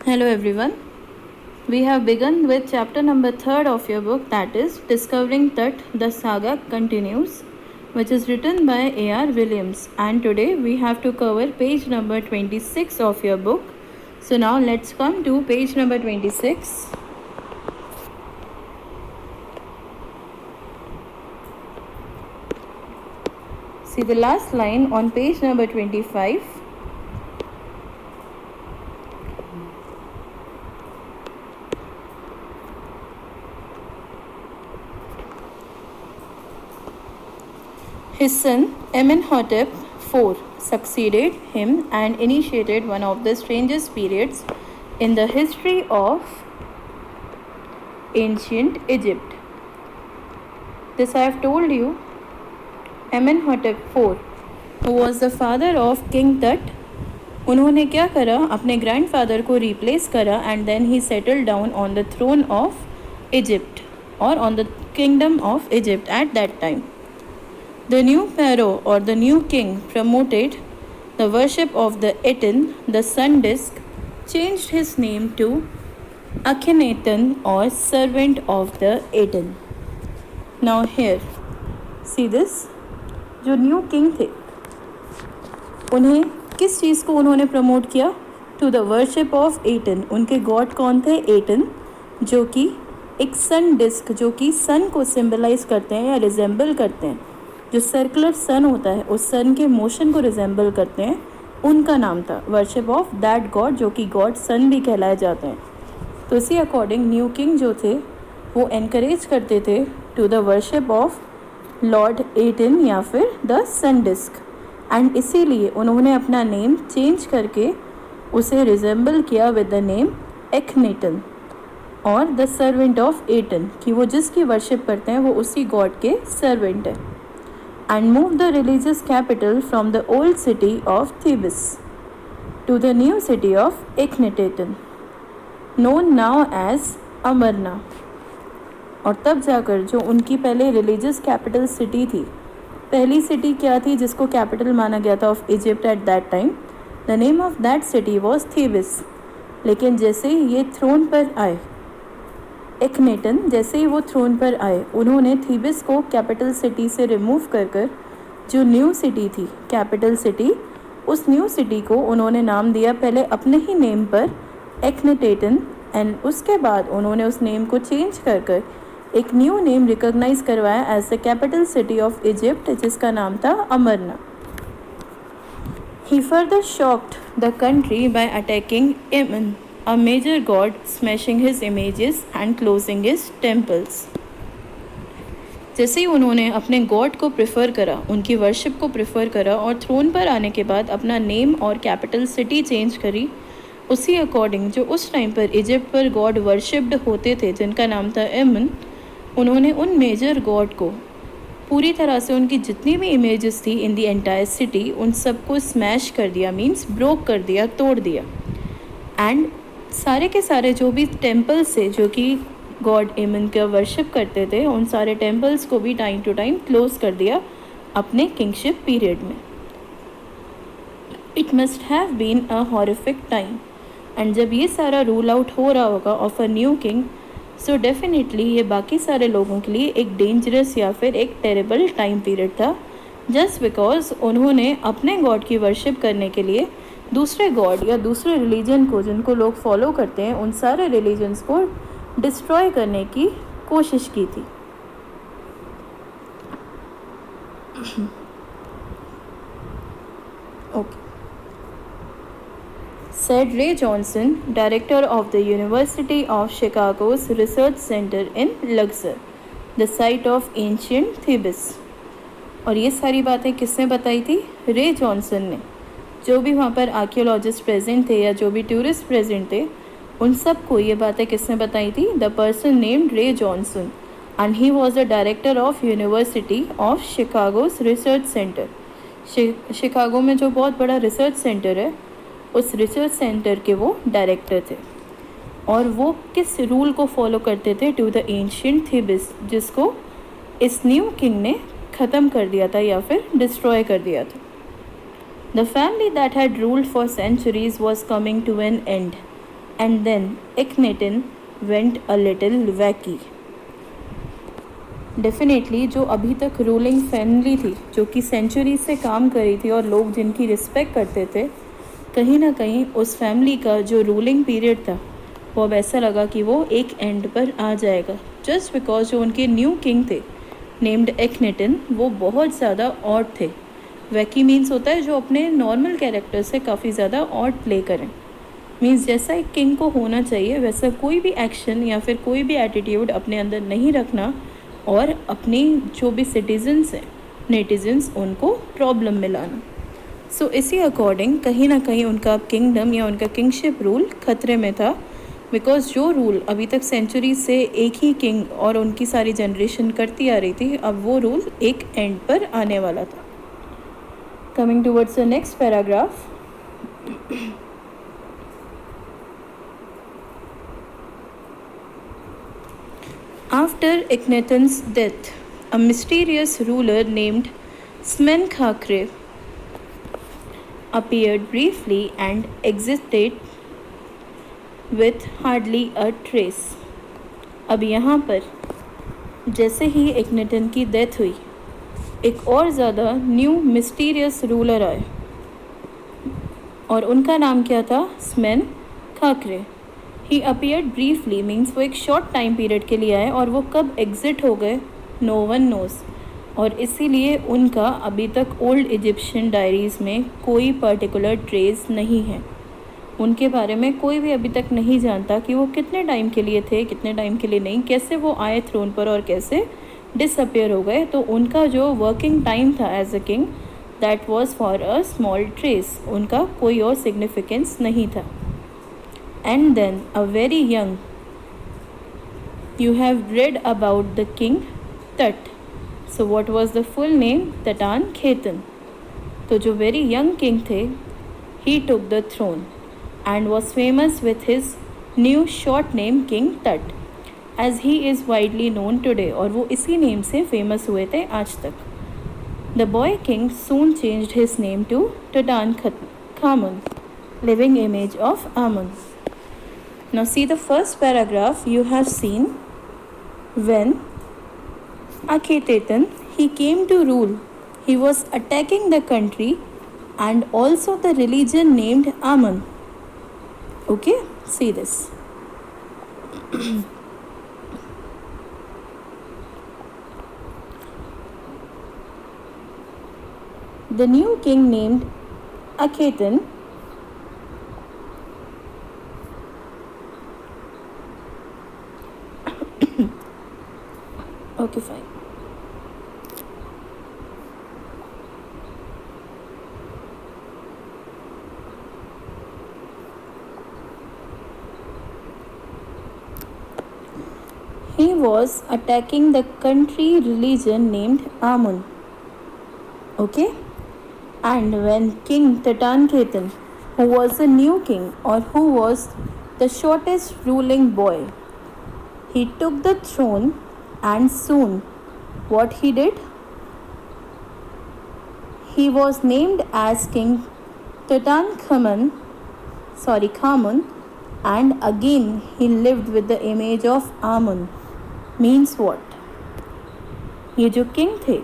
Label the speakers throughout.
Speaker 1: Hello everyone. We have begun with chapter number 3 of your book, that is Discovering Tut, the Saga Continues, which is written by A.R. Williams, and today we have to cover page number 26 of your book. So now let's come to page number 26. See the last line on page number 25. His son Amenhotep IV succeeded him and initiated one of the strangest periods in the history of ancient Egypt. This I have told you. Amenhotep IV, who was the father of King Tut, उन्होंने क्या करा, अपने grandfather को replace करा and then he settle down on the throne of Egypt और on the kingdom of Egypt at that time. The new pharaoh or the new king promoted the worship of the Aten, the sun disk, changed his name to Akhenaten or servant of the Aten. Now here, see this, जो new king थे उन्हें किस चीज़ को उन्होंने promote किया? To the worship of Aten. उनके god कौन थे? एटन, जो कि एक सन डिस्क, जो कि सन को सिंबलाइज करते हैं या रिजेंबल करते हैं, जो सर्कुलर सन होता है उस सन के मोशन को रिजेंबल करते हैं, उनका नाम था वर्शिप ऑफ दैट गॉड, जो कि गॉड सन भी कहलाए जाते हैं. तो इसी अकॉर्डिंग न्यू किंग जो थे वो एनकरेज करते थे to the worship of Lord Aten या फिर द सन डिस्क, एंड इसीलिए उन्होंने अपना नेम चेंज करके उसे रिजेंबल किया विद द नेम एक्नेटन और द सर्वेंट ऑफ एटन, कि वो जिसकी वर्शिप करते हैं वो उसी गॉड के सर्वेंट है. And moved the religious capital from the old city of Thebes to the new city of Akhenaten, known now as Amarna. और तब जाकर जो उनकी पहले रिलीजियस कैपिटल सिटी थी, पहली सिटी क्या थी जिसको कैपिटल माना गया था of Egypt at that time? The name of that city was Thebes. लेकिन जैसे ही ये थ्रोन पर आए, एक्नेटन, जैसे ही वो थ्रोन पर आए, उन्होंने थीबिस को कैपिटल सिटी से रिमूव कर कर जो न्यू सिटी थी कैपिटल सिटी, उस न्यू सिटी को उन्होंने नाम दिया पहले अपने ही नेम पर एक्नेटेटन, एंड उसके बाद उन्होंने उस नेम को चेंज कर कर एक न्यू नेम रिकॉग्नाइज करवाया as the capital city of Egypt, जिसका नाम था Amarna. He further shocked the country by attacking Amen, a major god, smashing his images and closing his temples. जैसे ही उन्होंने अपने गॉड को प्रेफर करा, उनकी वर्शिप को प्रेफर करा और थ्रोन पर आने के बाद अपना नेम और कैपिटल सिटी चेंज करी, उसी अकॉर्डिंग जो उस टाइम पर इजिप्ट पर गॉड वर्शिप्ड होते थे जिनका नाम था एमन, उन्होंने उन मेजर गॉड को पूरी तरह से उनकी जितनी भी इमेजेस थी इन दी एंटायर सिटी, उन सबको स्मैश कर दिया, मीन्स ब्रोक कर दिया, तोड़ दिया. एंड सारे के सारे जो भी टेम्पल्स से जो कि गॉड एमन का वर्शिप करते थे, उन सारे टेम्पल्स को भी टाइम टू टाइम क्लोज कर दिया अपने किंगशिप पीरियड में. It must have been a horrific time. And जब ये सारा रूल आउट हो रहा होगा of a new king, so definitely ये बाकी सारे लोगों के लिए एक डेंजरस या फिर एक टेरेबल टाइम पीरियड था, जस्ट बिकॉज उन्होंने अपने गॉड की वर्शिप करने के लिए दूसरे गॉड या दूसरे रिलीजन को, जिनको लोग फॉलो करते हैं, उन सारे रिलीजन्स को डिस्ट्रॉय करने की कोशिश की थी. Okay. Said Ray Johnson, director of the University of Chicago's Research Center in Luxor, the site of ancient Thebes. और ये सारी बातें किसने बताई थी? रे जॉनसन ने. जो भी वहाँ पर आर्कियोलॉजिस्ट प्रेजेंट थे या जो भी टूरिस्ट प्रेजेंट थे, उन सब को ये बातें किसने बताई थी? The person named Ray Johnson, and he was the director of University of Chicago's research centre. Chicago में जो बहुत बड़ा रिसर्च सेंटर है, उस रिसर्च सेंटर के वो डायरेक्टर थे. और वो किस रूल को फॉलो करते थे? टू द एंशिएंट थेबिस, जिसको इस न्यू किंग ने ख़त्म कर दिया था या फिर डिस्ट्रॉय कर दिया था. The family that had ruled for centuries was coming to an end. and then Akhenaten went a little wacky. Definitely जो अभी तक रूलिंग फैमिली थी, जो कि सेंचुरी से काम करी थी और लोग जिनकी रिस्पेक्ट करते थे, कहीं ना कहीं उस फैमिली का जो रूलिंग पीरियड था वो अब ऐसा लगा कि वो एक एंड पर आ जाएगा, जस्ट बिकॉज जो उनके न्यू किंग थे नेम्ड Akhenaten वो बहुत ज़्यादा ऑड थे. वैकी मीन्स होता है जो अपने नॉर्मल कैरेक्टर से काफ़ी ज़्यादा ऑड प्ले करें. मीन्स जैसा एक किंग को होना चाहिए वैसा कोई भी एक्शन या फिर कोई भी एटीट्यूड अपने अंदर नहीं रखना और अपनी जो भी सिटीजन्स हैं, नेटिजन्स, उनको प्रॉब्लम में लाना. सो इसी अकॉर्डिंग कहीं ना कहीं उनका किंगडम या उनका किंगशिप रूल खतरे में था, बिकॉज जो रूल अभी तक सेंचुरी से एक ही किंग और उनकी सारी जनरेशन करती आ रही थी, अब वो रूल एक एंड पर आने वाला था. Coming towards the next paragraph. After Akhenaten's death, a mysterious ruler named Smenkhakre appeared briefly and exited with hardly a trace. अब यहाँ पर जैसे ही Akhenaten की डेथ हुई, एक और ज़्यादा न्यू मिस्टीरियस रूलर आए और उनका नाम क्या था? स्मेनखाक्रे. ही अपीयर्ड ब्रीफली मीन्स वो एक शॉर्ट टाइम पीरियड के लिए आए और वो कब एग्जिट हो गए नो वन नोज़. और इसीलिए उनका अभी तक ओल्ड इजिप्शियन डायरीज़ में कोई पर्टिकुलर ट्रेस नहीं है. उनके बारे में कोई भी अभी तक नहीं जानता कि वो कितने टाइम के लिए थे, कितने टाइम के लिए नहीं, कैसे वो आए थ्रोन पर और कैसे डिसअपियर हो गए. तो उनका जो वर्किंग टाइम था as a king, that was for a small trace. उनका कोई और सिग्निफिकेंस नहीं था. And then a very young, you have read about the king Tut. So what was the full name? Tutankhaten. तो जो very young king थे, he took the throne and was famous with his new short name King Tut, as he is widely known today. और वो इसी name से famous हुए थे आज तक. The boy king soon changed his name to Tutankhamun, living image of Amun. Now see the first paragraph you have seen. When Akhenaten he came to rule, he was attacking the country and also the religion named Amun. Okay, see this. The new king named Akhenaten okay, fine. He was attacking the country religion named Amun. Okay? And when King Tutankhaten, who was a new king or who was the shortest ruling boy, he took the throne. And soon, what he did? He was named as King Tutankhamun, and again he lived with the image of Amun. Means what? ये जो king थे,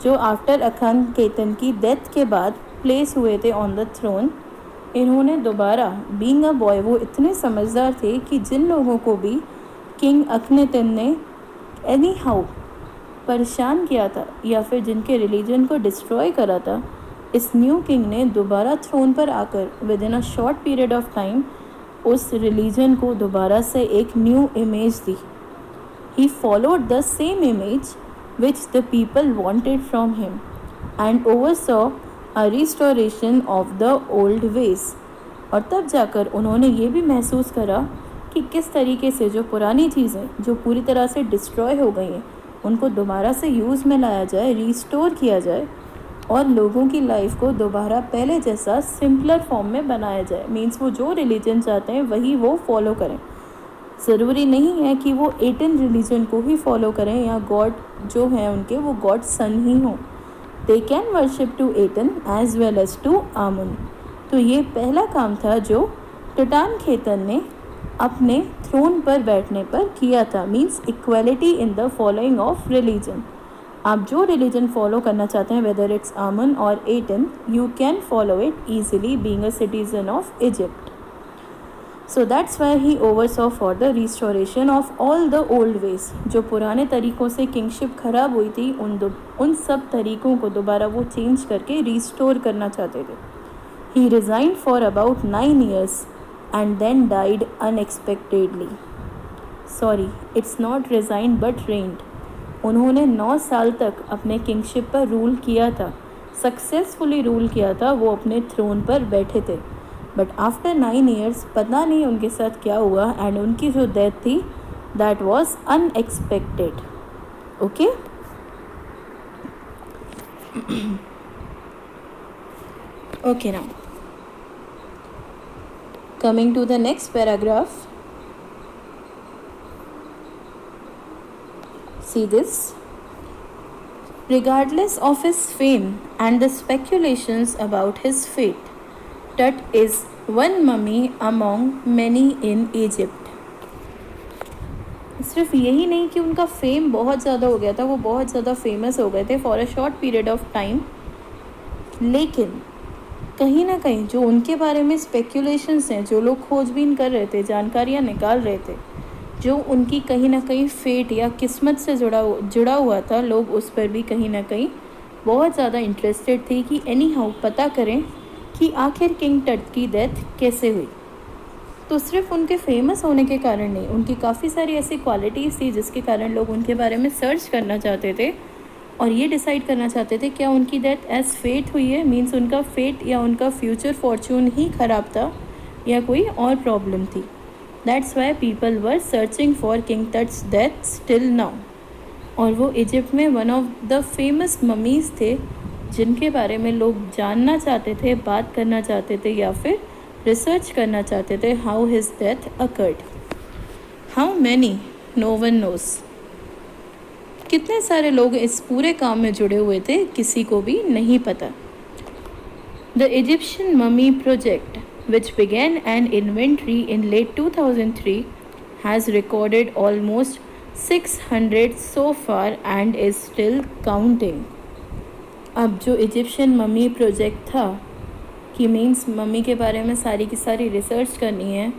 Speaker 1: जो after अखेनाटेन की death के बाद place हुए थे on the throne, इन्होंने दोबारा बीइंग अ बॉय, वो इतने समझदार थे कि जिन लोगों को भी किंग अखेनाटेन ने एनी हाउ परेशान किया था या फिर जिनके रिलीजन को डिस्ट्रॉय करा था, इस न्यू किंग ने दोबारा थ्रोन पर आकर within a short period of time उस रिलीजन को दोबारा से एक न्यू इमेज दी. He followed the same image which the people wanted from him and oversaw a restoration of the old ways. और तब जाकर उन्होंने ये भी महसूस करा कि किस तरीके से जो पुरानी चीज़ें जो पूरी तरह से डिस्ट्रॉय हो गई हैं उनको दोबारा से यूज़ में लाया जाए, रिस्टोर किया जाए और लोगों की लाइफ को दोबारा पहले जैसा सिंपलर फॉर्म में बनाया जाए. मीन्स वो जो रिलीजन चाहते हैं वही वो फॉलो करें. ज़रूरी नहीं है कि वो 18 रिलीजन को ही फॉलो करें या गॉड जो हैं उनके वो गॉड सन ही हों. They can worship to 18 as well as to Amun. तो ये पहला काम था जो टुटानखेतन ने अपने थ्रोन पर बैठने पर किया था, means equality in the following of religion. आप जो रिलीजन फॉलो करना चाहते हैं, वेदर इट्स आमन और Aten, you can follow it easily being a citizen of Egypt. So that's why he oversaw for the restoration of all the old ways. जो पुराने तरीक़ों से किंगशिप खराब हुई थी, उन सब तरीक़ों को दोबारा वो चेंज करके रिस्टोर करना चाहते थे। He resigned for about 9 years and then died unexpectedly. Sorry, it's not resigned but reigned. उन्होंने 9 साल तक अपने किंगशिप पर रूल किया था, सक्सेसफुली रूल किया था, वो अपने थ्रोन पर बैठे थे। बट आफ्टर 9 years पता नहीं उनके साथ क्या हुआ, एंड उनकी जो डेथ थी that was unexpected. Okay, okay, now coming to the next paragraph, see this. Regardless of his fame and the speculations about his fate, Tut is one mummy among many in Egypt. सिर्फ यही नहीं कि उनका fame बहुत ज़्यादा हो गया था, वो बहुत ज़्यादा फेमस हो गए थे for a short period of time, लेकिन कहीं ना कहीं जो उनके बारे में स्पेक्यूलेशंस हैं, जो लोग खोजबीन कर रहे थे, जानकारियाँ निकाल रहे थे, जो उनकी कहीं ना कहीं फेट या किस्मत से जुड़ा हुआ था, लोग उस पर भी कहीं ना कहीं बहुत ज़्यादा इंटरेस्टेड थे कि एनी हाउ पता करें कि आखिर किंग टट की डेथ कैसे हुई। तो सिर्फ उनके फेमस होने के कारण नहीं, उनकी काफ़ी सारी ऐसी क्वालिटीज़ थी जिसके कारण लोग उनके बारे में सर्च करना चाहते थे और ये डिसाइड करना चाहते थे क्या उनकी डेथ एज फेट हुई है, मीन्स उनका फेट या उनका फ्यूचर फॉर्चून ही ख़राब था या कोई और प्रॉब्लम थी। That's why people were searching for King Tut's death still now. और वो इजिप्ट में one of the famous mummies थे जिनके बारे में लोग जानना चाहते थे, बात करना चाहते थे या फिर रिसर्च करना चाहते थे, how his death occurred. How many, no one knows. कितने सारे लोग इस पूरे काम में जुड़े हुए थे, किसी को भी नहीं पता। The Egyptian mummy project which began an inventory in late 2003 has recorded almost 600 so far and is still counting. अब जो इजिप्शियन ममी प्रोजेक्ट था कि मीन्स मम्मी के बारे में सारी की सारी रिसर्च करनी है,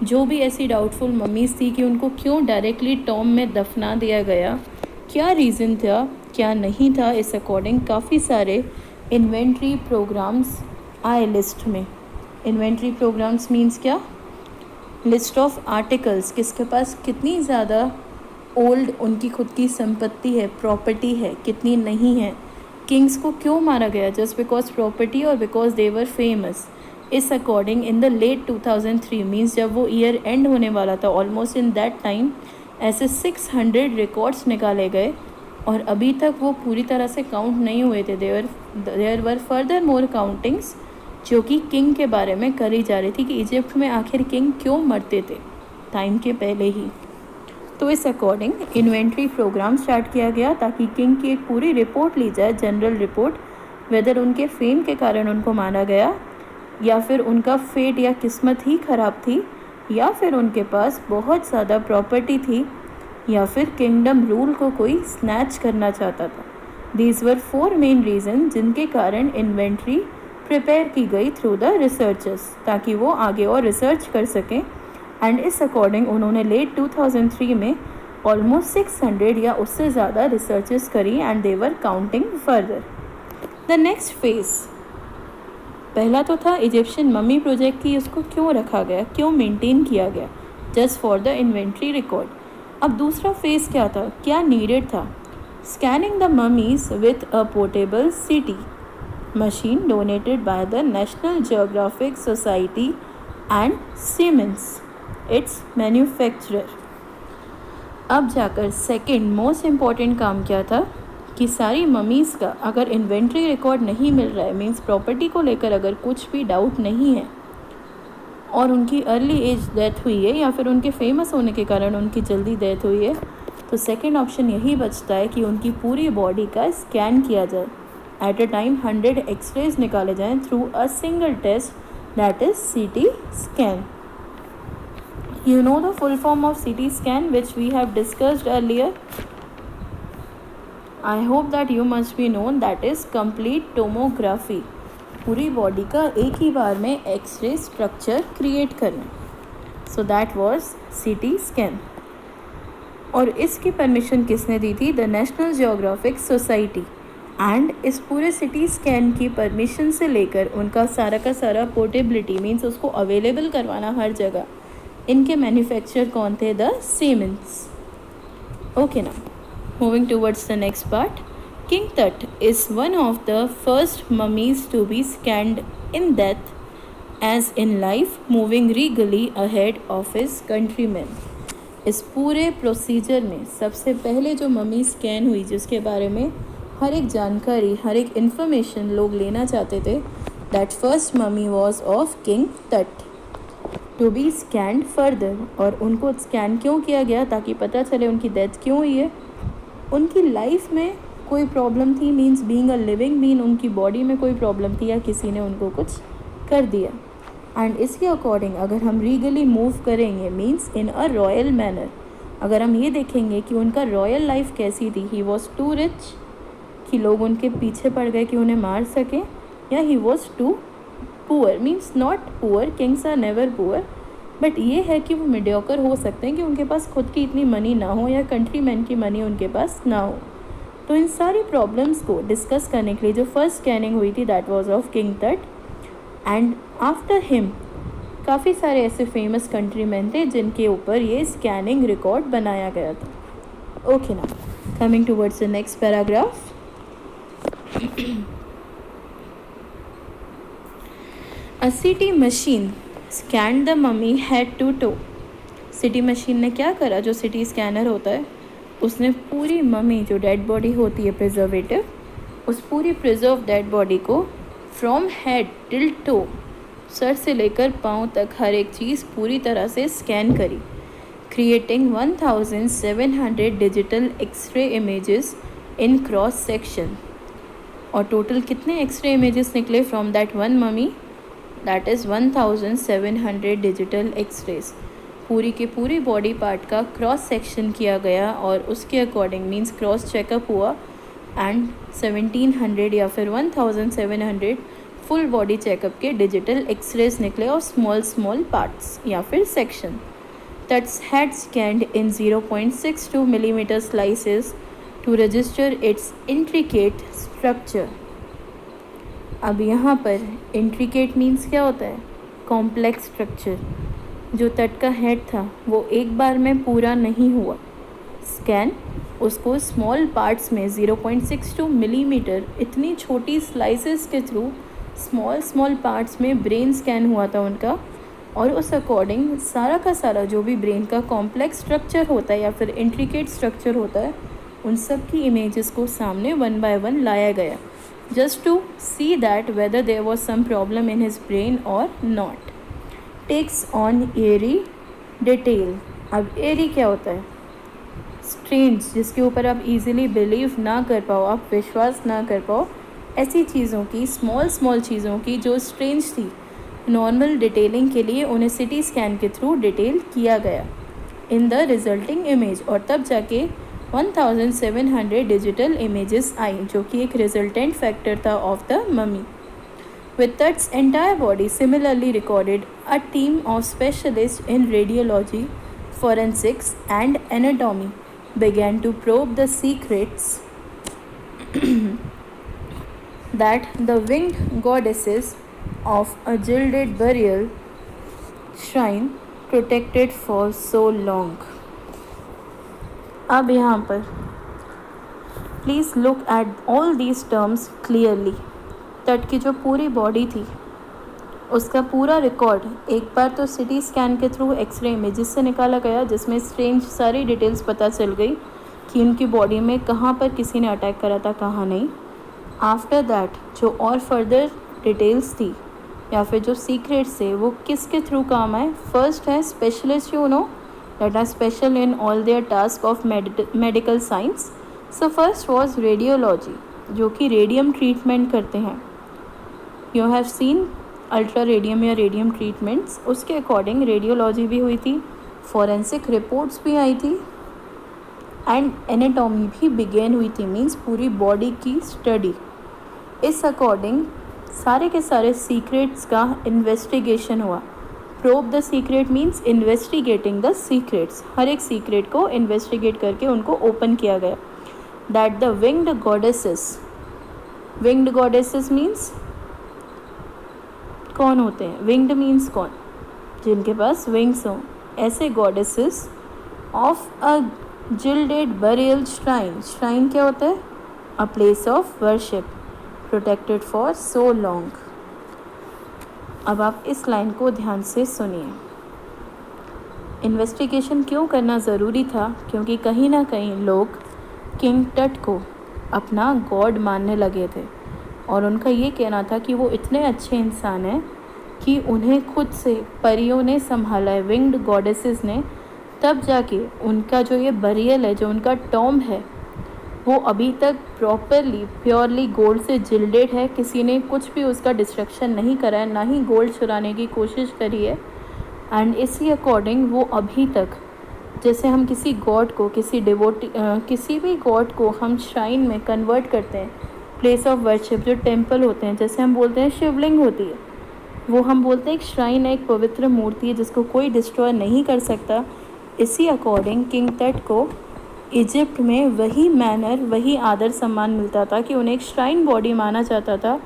Speaker 1: जो भी ऐसी डाउटफुल मम्मीज़ थी कि उनको क्यों डायरेक्टली टॉम में दफना दिया गया, क्या रीज़न था, क्या नहीं था, इस अकॉर्डिंग काफ़ी सारे इन्वेंट्री प्रोग्राम्स आए लिस्ट में। इन्वेंट्री प्रोग्राम्स मीन्स क्या, लिस्ट ऑफ आर्टिकल्स, किसके पास कितनी ज़्यादा ओल्ड उनकी खुद की संपत्ति है, प्रॉपर्टी है, कितनी नहीं है, किंग्स को क्यों मारा गया, जस्ट बिकॉज प्रॉपर्टी और बिकॉज दे वर फेमस। इस according in the late 2003 means जब वो ईयर एंड होने वाला था, ऑलमोस्ट इन दैट टाइम ऐसे 600 रिकॉर्ड्स निकाले गए और अभी तक वो पूरी तरह से काउंट नहीं हुए थे। There were further more countings जो कि किंग के बारे में करी जा रही थी कि इजिप्ट में आखिर किंग क्यों मरते थे टाइम के पहले ही। तो इस अकॉर्डिंग इन्वेंट्री प्रोग्राम स्टार्ट किया गया ताकि किंग की एक पूरी रिपोर्ट ली जाए, जनरल रिपोर्ट, वेदर उनके फेम के कारण उनको मारा गया या फिर उनका फेट या किस्मत ही ख़राब थी या फिर उनके पास बहुत ज़्यादा प्रॉपर्टी थी या फिर किंगडम रूल को कोई स्नैच करना चाहता था। दीज वर 4 मेन रीज़न जिनके कारण इन्वेंट्री प्रिपेयर की गई थ्रू द रिसर्चर्स ताकि वो आगे और रिसर्च कर सकें। एंड इस अकॉर्डिंग उन्होंने लेट 2003 में ऑलमोस्ट 600 या उससे ज़्यादा रिसर्चेस करी and they were counting further. The next phase, पहला तो था इजिप्शियन ममी प्रोजेक्ट की उसको क्यों रखा गया, क्यों मेंटेन किया गया, just for the inventory record. अब दूसरा फेज क्या था, क्या नीडेड था, scanning the mummies with a portable सीटी machine donated by the National Geographic Society and Siemens, its manufacturer। अब जाकर सेकेंड मोस्ट इम्पॉर्टेंट काम क्या था कि सारी ममीज़ का अगर इन्वेंट्री रिकॉर्ड नहीं मिल रहा है, मीन्स प्रॉपर्टी को लेकर अगर कुछ भी डाउट नहीं है और उनकी अर्ली एज डेथ हुई है या फिर उनके फेमस होने के कारण उनकी जल्दी डेथ हुई है, तो सेकेंड ऑप्शन यही बचता है कि उनकी पूरी बॉडी का स्कैन किया जाए। एट अ टाइम 100 एक्सरेज निकाले जाएं through a single test that is CT scan. You know the full form of CT scan which we have discussed earlier? I hope that you must be known that is complete tomography. पूरी body का एक ही बार में x ray structure create करना. So that was CT scan. और इसकी permission किसने दी थी? The national geographic society. And इस पूरे CT स्कैन की परमिशन से लेकर उनका सारा का सारा पोर्टेबिलिटी मीन्स उसको अवेलेबल करवाना हर जगह, इनके मैन्युफैक्चर कौन थे? The siemens. ओके ना, moving towards the next part. King Tut is one of the first mummies to be scanned in death as in life, moving regally ahead of his countrymen. इस पूरे procedure में सबसे पहले जो mummy scan हुई, जिसके बारे में हर एक जानकारी, हर एक इन्फॉर्मेशन लोग लेना चाहते थे, that first mummy was of king तट टू बी स्कैंड फर्दर. और उनको स्कैन क्यों किया गया? ताकि पता चले उनकी डेथ क्यों हुई है. उनकी लाइफ में कोई प्रॉब्लम थी, means being a living being, उनकी बॉडी में कोई प्रॉब्लम थी या किसी ने उनको कुछ कर दिया. एंड इसके अकॉर्डिंग अगर हम रीगली मूव करेंगे means in a royal manner, अगर हम ये देखेंगे कि उनका रॉयल लाइफ कैसी थी, ही वॉज टू रिच कि लोग उनके पीछे पड़ गए कि उन्हें मार सकें, या he was too poor means not poor, kings are never poor, but ये है कि वो मीडियोकर हो सकते हैं कि उनके पास खुद की इतनी मनी ना हो या कंट्री मैन की मनी उनके पास ना हो. तो इन सारी प्रॉब्लम्स को डिस्कस करने के लिए जो फर्स्ट स्कैनिंग हुई थी दैट वाज ऑफ किंग तट. एंड आफ्टर हिम काफ़ी सारे ऐसे फेमस कंट्रीमैन थे जिनके ऊपर ये स्कैनिंग रिकॉर्ड बनाया गया था. ओके ना, coming towards the next paragraph. A CT machine scan the mummy head to toe. CT machine ने क्या करा? जो CT स्कैनर होता है उसने पूरी मम्मी, जो डेड बॉडी होती है प्रिजर्वेटिव, उस पूरी प्रिजर्व डेड बॉडी को फ्रॉम हेड टिल टो, सर से लेकर पाँव तक हर एक चीज़ पूरी तरह से स्कैन करी, creating 1700 digital X-ray images in cross section. और टोटल कितने एक्सरे इमेजेस निकले from that one mummy? That is 1700 digital X-rays. पूरी की पूरी बॉडी पार्ट का क्रॉस सेक्शन किया गया और उसके अकॉर्डिंग मीन्स क्रॉस चेकअप हुआ एंड 1700 या फिर 1700 फुल बॉडी चेकअप के डिजिटल एक्सरेज निकले और स्मॉल पार्ट्स या फिर section. That's had scanned in 0.62 millimetre slices to register it's intricate structure. अब यहाँ पर इंट्रिकेट मीन्स क्या होता है? Complex structure. जो तट का हेड था वो एक बार में पूरा नहीं हुआ स्कैन, उसको स्मॉल पार्ट्स में 0.62 मिलीमीटर इतनी छोटी स्लाइसेस के थ्रू स्मॉल पार्ट्स में ब्रेन स्कैन हुआ था उनका. और उस अकॉर्डिंग सारा का सारा जो भी ब्रेन का कॉम्प्लेक्स स्ट्रक्चर होता है या फिर इंट्रिकेट स्ट्रक्चर होता है, उन सब की इमेजेस को सामने वन बाय वन लाया गया, just to see that whether there was some problem in his brain or not. Takes on eerie detail. अब eerie क्या होता है? स्ट्रेंज, जिसके ऊपर आप इजीली बिलीव ना कर पाओ, आप विश्वास ना कर पाओ, ऐसी चीज़ों की, स्मॉल चीज़ों की जो स्ट्रेंज थी, नॉर्मल डिटेलिंग के लिए उन्हें CT स्कैन के थ्रू डिटेल किया गया इन द रिजल्टिंग इमेज. और तब जाके 1700 डिजिटल इमेजेस आई, जो कि एक रिजल्टेंट फैक्टर था of the mummy. With Tut's entire body similarly recorded, a team of specialists in radiology, forensics and anatomy began to probe the secrets that the winged goddesses of a gilded burial shrine protected for so long. अब यहाँ पर please look at all these terms clearly. तट की जो पूरी body थी उसका पूरा रिकॉर्ड एक बार तो CT स्कैन के थ्रू एक्सरे इमेजेस से निकाला गया, जिसमें स्ट्रेंज सारी डिटेल्स पता चल गई कि उनकी बॉडी में कहाँ पर किसी ने अटैक करा था, कहाँ नहीं. आफ्टर दैट जो और फर्दर डिटेल्स थी या फिर जो सीक्रेट्स थे वो किसके थ्रू काम आए? फर्स्ट है specialist, you know that are special in all their task of medical science. So first was radiology, जो कि रेडियम ट्रीटमेंट करते हैं. You have seen ultra radium या रेडियम ट्रीटमेंट्स, उसके अकॉर्डिंग रेडियोलॉजी भी हुई थी. फॉरेंसिक रिपोर्ट्स भी आई थी एंड एनाटॉमी भी बिगेन हुई थी, मीन्स पूरी बॉडी की स्टडी। इस अकॉर्डिंग सारे के सारे सीक्रेट्स का इन्वेस्टिगेशन हुआ। Probe the secret means investigating the secrets, हर एक सीक्रेट को इन्वेस्टिगेट करके उनको ओपन किया गया। That the winged goddesses means कौन होते हैं? विंग्ड मीन्स कौन? जिनके पास विंग्स हों, ऐसे goddesses of a gilded burial shrine क्या होता है? A place of worship protected for so long. अब आप इस लाइन को ध्यान से सुनिए। इन्वेस्टिगेशन क्यों करना ज़रूरी था? क्योंकि कहीं ना कहीं लोग किंग टट को अपना गॉड मानने लगे थे और उनका ये कहना था कि वो इतने अच्छे इंसान हैं कि उन्हें खुद से परियों ने संभाला है, विंग्ड गॉडेसेस ने। तब जाके उनका जो ये बरियल है, जो उनका टॉम है, वो अभी तक प्रॉपरली प्योरली गोल्ड से जिल्डेड है। किसी ने कुछ भी उसका डिस्ट्रक्शन नहीं करा है, ना ही गोल्ड चुराने की कोशिश करी है। एंड इसी अकॉर्डिंग वो अभी तक, जैसे हम किसी गॉड को, किसी भी गॉड को हम श्राइन में कन्वर्ट करते हैं, प्लेस ऑफ वर्शिप जो टेम्पल होते हैं, जैसे हम बोलते हैं शिवलिंग होती है, वो हम बोलते हैं एक श्राइन है, एक पवित्र मूर्ति है जिसको कोई डिस्ट्रॉय नहीं कर सकता। इसी अकॉर्डिंग किंग टट को इजिप्ट में वही मैनर, वही आदर सम्मान मिलता था कि उन्हें एक श्राइन बॉडी माना जाता था।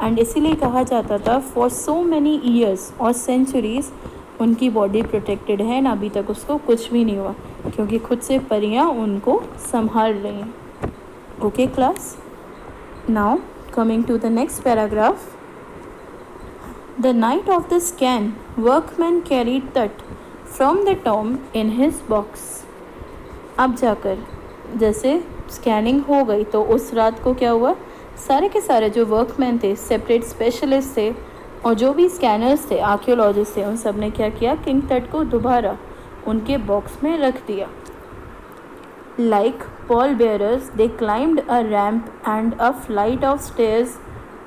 Speaker 1: एंड इसीलिए कहा जाता था फॉर सो मैनी ईयर्स और सेंचुरीज़ उनकी बॉडी प्रोटेक्टेड है ना, अभी तक उसको कुछ भी नहीं हुआ, क्योंकि खुद से परियां उनको संभाल रही हैं। Okay class, now coming to the next paragraph. The night of the scan workman carried Tut from the tomb in his box. अब जाकर जैसे स्कैनिंग हो गई तो उस रात को क्या हुआ, सारे के सारे जो वर्कमैन थे, सेपरेट स्पेशलिस्ट थे और जो भी स्कैनर्स थे, आर्कियोलॉजिस्ट थे, उन सब ने क्या किया, किंग टट को दोबारा उनके बॉक्स में रख दिया। Like Paul bearers they climbed a ramp and a flight of stairs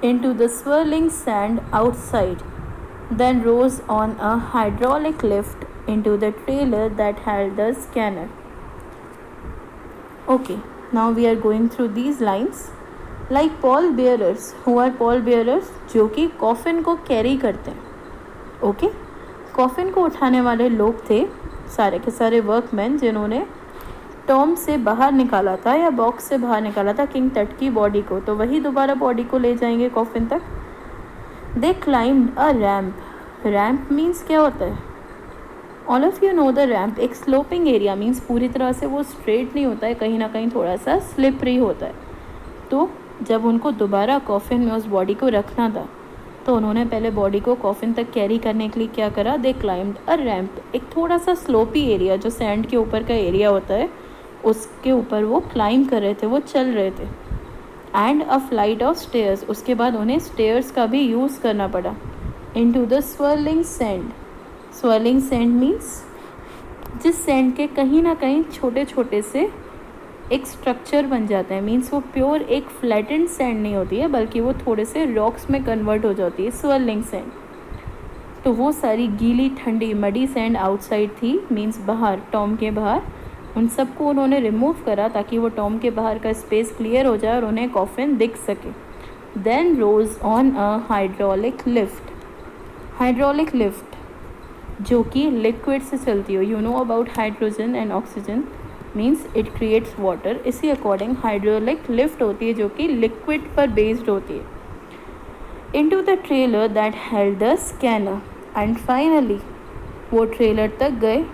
Speaker 1: into the swirling sand outside, then rose on a hydraulic lift into the trailer that held the scanner. Okay, now we are going through these lines. Like pall bearers, who are pall bearers? जो कि coffin को carry करते हैं। Okay, coffin को उठाने वाले लोग थे सारे के सारे वर्कमैन जिन्होंने टॉम से बाहर निकाला था या बॉक्स से बाहर निकाला था किंग टट की बॉडी को, तो वही दोबारा बॉडी को ले जाएंगे कॉफिन तक। दे क्लाइम्ड अ रैम्प। रैम्प मीन्स क्या होता है? All of you know the ramp. एक स्लोपिंग एरिया मीन्स पूरी तरह से वो स्ट्रेट नहीं होता है, कहीं ना कहीं थोड़ा सा स्लिपरी होता है। तो जब उनको दोबारा कॉफिन में उस बॉडी को रखना था तो उन्होंने पहले बॉडी को कॉफिन तक कैरी करने के लिए क्या करा, दे क्लाइम्ड अ रैम्प। एक थोड़ा सा स्लोपी एरिया जो सैंड के ऊपर का एरिया होता है उसके ऊपर वो क्लाइम कर रहे थे, वो चल रहे थे। And a flight of stairs, उसके बाद उन्हें स्टेयर्स का भी यूज़ करना पड़ा। Into the swirling sand. Swirling sand means जिस सैंड के कहीं ना कहीं छोटे छोटे से एक स्ट्रक्चर बन जाते हैं, मीन्स वो प्योर एक फ्लैटेंड सैंड नहीं होती है बल्कि वो थोड़े से रॉक्स में कन्वर्ट हो जाती है, स्वर्लिंग सैंड। तो वो सारी गीली ठंडी मडी सैंड आउटसाइड थी, मीन्स बाहर, टॉम के बाहर। उन सबको उन्होंने रिमूव करा ताकि वो टॉम के बाहर का स्पेस क्लियर हो जाए और उन्हें कॉफिन दिख सके। Then rose on a hydraulic lift. Hydraulic lift जो कि लिक्विड से चलती हो, you know about hydrogen and oxygen, means it creates water. इसी अकॉर्डिंग हाइड्रोलिक लिफ्ट होती है जो कि लिक्विड पर बेस्ड होती है। Into the trailer that held the scanner. And finally वो ट्रेलर तक गए,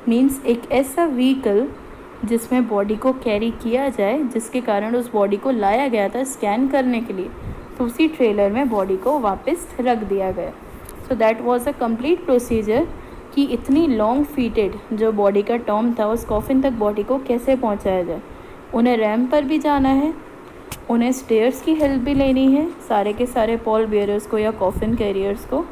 Speaker 1: मीन्स एक ऐसा व्हीकल जिसमें बॉडी को कैरी किया जाए, जिसके कारण उस बॉडी को लाया गया था स्कैन करने के लिए, तो उसी ट्रेलर में बॉडी को वापस रख दिया गया। So that was a complete procedure कि इतनी लॉन्ग फीटेड जो बॉडी का टॉम था उस कॉफिन तक बॉडी को कैसे पहुंचाया जाए। उन्हें रैम्प पर भी जाना है, उन्हें स्टेयर्स की हेल्प भी लेनी है सारे के सारे पॉल बेयरर्स को या कॉफिन कैरियर्स को।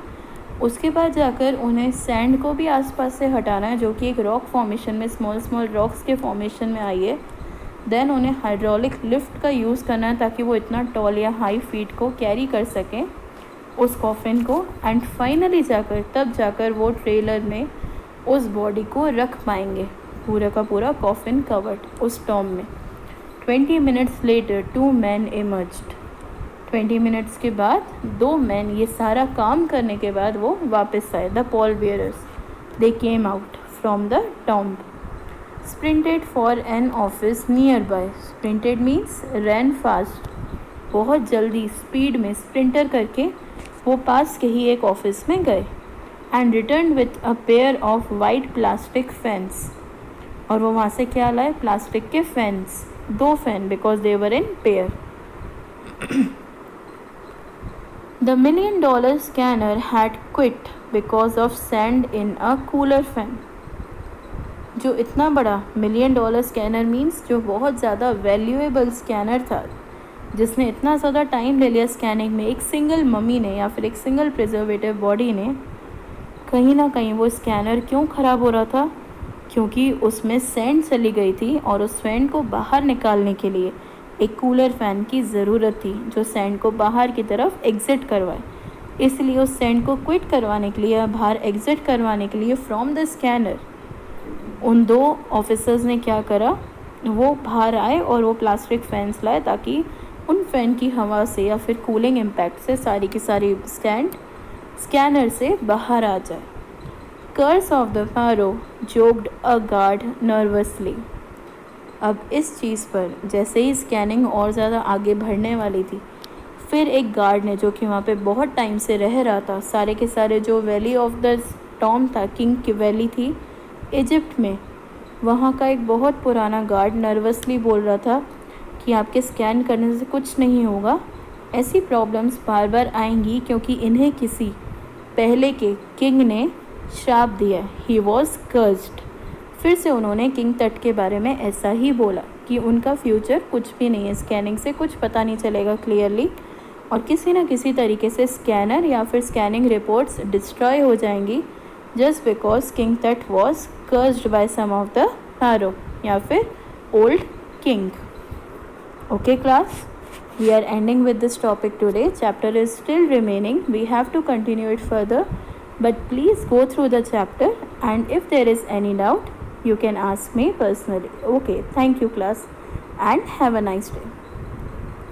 Speaker 1: उसके बाद जाकर उन्हें सैंड को भी आसपास से हटाना है जो कि एक रॉक फॉर्मेशन में, स्मॉल स्मॉल रॉक्स के फॉर्मेशन में आई है। देन उन्हें हाइड्रोलिक लिफ्ट का यूज़ करना है ताकि वो इतना टॉल या हाई फीट को कैरी कर सकें उस कॉफिन को। एंड फाइनली तब जाकर वो ट्रेलर में उस बॉडी को रख पाएंगे, पूरा का पूरा कॉफिन कवर्ड उस टॉम में। 20 minutes later 2 men emerged. 20 minutes के बाद 2 मैन ये सारा काम करने के बाद वो वापस आए। The pall bearers, they came out from the tomb, sprinted for an office nearby. Sprinted means ran fast, बहुत जल्दी स्पीड में स्प्रिंटर करके वो पास के ही एक ऑफिस में गए। And return with a pair of white plastic fans, और वो वहाँ से क्या लाए? प्लास्टिक के fans, 2 fan, because they were in pair. The $1 million scanner had quit because of sand in a cooler fan. जो इतना बड़ा $1 million स्कैनर मीन्स जो बहुत ज़्यादा वैल्यूएबल स्कैनर था, जिसने इतना ज़्यादा टाइम ले लिया स्कैनिंग में, एक सिंगल मम्मी ने या फिर एक सिंगल प्रिजर्वेटिव बॉडी ने, कहीं ना कहीं वो स्कैनर क्यों ख़राब हो रहा था? क्योंकि उसमें सैंड चली गई थी और उस सैंड को बाहर निकालने के लिए एक कूलर फ़ैन की ज़रूरत थी जो सैंड को बाहर की तरफ एग्ज़िट करवाए। इसलिए उस सैंड को क्विट करवाने के लिए, बाहर एग्ज़िट करवाने के लिए फ्रॉम द स्कैनर, उन 2 ऑफिसर्स ने क्या करा? वो बाहर आए और वो प्लास्टिक फैंस लाए ताकि उन फैन की हवा से या फिर कूलिंग इम्पैक्ट से सारी की सारी स्कैनर से बाहर आ जाए। Curse of the pharaoh joked a guard nervously. अब इस चीज़ पर जैसे ही स्कैनिंग और ज़्यादा आगे बढ़ने वाली थी, फिर एक गार्ड ने, जो कि वहाँ पे बहुत टाइम से रह रहा था, सारे के सारे जो वैली ऑफ द टॉम था, किंग की वैली थी इजिप्ट में, वहाँ का एक बहुत पुराना गार्ड नर्वसली बोल रहा था कि आपके स्कैन करने से कुछ नहीं होगा, ऐसी प्रॉब्लम्स बार बार आएंगी क्योंकि इन्हें किसी पहले के किंग ने श्राप दिया। He was cursed. फिर से उन्होंने किंग तट के बारे में ऐसा ही बोला कि उनका फ्यूचर कुछ भी नहीं है, स्कैनिंग से कुछ पता नहीं चलेगा क्लियरली, और किसी न किसी तरीके से स्कैनर या फिर स्कैनिंग रिपोर्ट्स डिस्ट्रॉय हो जाएंगी just because King Tut was cursed by some of the pharaoh या फिर old king. Okay class, we are ending with this topic today. Chapter is still remaining. We have to continue it further, but please go through the chapter, and if there is any doubt you can ask me personally. Okay, thank you class, and have a nice day.